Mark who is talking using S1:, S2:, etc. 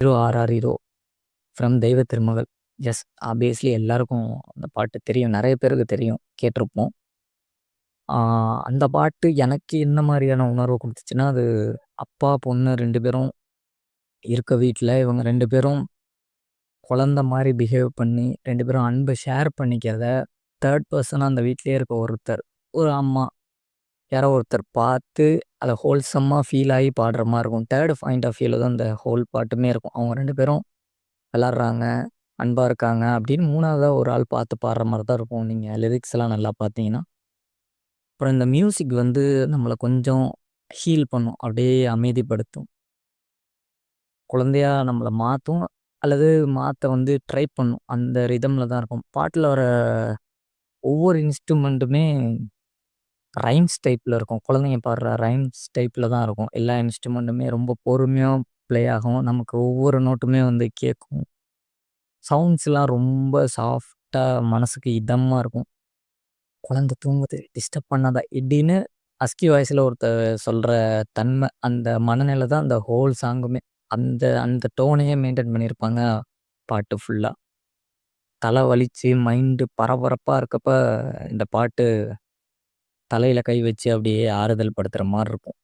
S1: Hero RR from தெய்வ திருமகள். S, obviously எல்லாருக்கும் அந்த பாட்டு தெரியும். நெறைய பேருக்கு தெரியும். கேட்டிருப்போம். ஆ அந்த பாட்டு எனக்கு என்ன மாரியான உணர்வு குடுத்துச்சுன்னா, அது அப்பா, பொண்ணு 2 பேரும் இருக்க வீட்ல இவங்க 2 பேரும் குழந்த மாரி பிஹேவ் பண்ணி 2 பேரும் அன்ப ஷேர் பண்ணிக்கிறத, தேர்ட் பெர்சனா அந்த வீட்லயே இருக்க ஒருத்தர், ஒரு அம்மா யாரோ ஒருத்தர் பார்த்து அத ஹோல்சம்மா ஃபீல் ஆயி பாடுற மாரி இருக்கும். தேர்ட் பாயிண்ட் ஆஃப் வியூல தான் இந்த ஹோல் பாட்டுமே இருக்கும். அவங்க 2 பேரும் விளையாடுறாங்க, அன்பா இருக்காங்க அப்படின்னு 3வதா ஒரு ஆள் பார்த்து பாடுற மாரி தான் இருக்கும். நீங்க லிரிக்ஸ்லாம் நல்லா பார்த்தீங்கன்னா. அப்புறம் இந்த மியூசிக் வந்து நம்மள கொஞ்சம் ஹீல் பண்ணும். அப்படியே அமைதிப்படுத்தும். குழந்தையா நம்மள மாத்தும். அல்லது மாத்த வந்து ட்ரை பண்ணும். அந்த ரிதம்ல தான் இருக்கும். பாட்டுல வர ஒவ்வொரு இன்ஸ்ட்ருமெண்ட்டுமே ரைம்ஸ் டைப்ல இருக்கும். குழந்தைங்க பாடுற ரைம்ஸ் டைப்ல தான் இருக்கும். எல்லா இன்ஸ்ட்ருமெண்ட்டுமே ரொம்ப பொறுமையா ப்ளே ஆகும். நமக்கு ஒவ்வொரு நோட்டுமே வந்து கேட்கும். சவுண்ட்ஸ்லாம் ரொம்ப சாஃப்ட்டா மனசுக்கு இதமா இருக்கும். "குழந்தை தூங்குது, டிஸ்டர்ப் பண்ணாத" இப்படின்னு ஹஸ்கி வாய்ஸ்ல ஒருத்தர் சொல்ற தன்மை, அந்த மனநிலை தான் அந்த ஹோல் சாங்குமே. அந்த அந்த டோனையே மெயின்டெயின் பண்ணியிருப்பாங்க பாட்டு ஃபுல்லா. தல வலிச்சு, மைண்டு பரபரப்பா இருக்கப்ப, இந்த பாட்டு தலையில கை வச்சு அப்படியே ஆறுதல் படுத்துற மாரி இருக்கும்.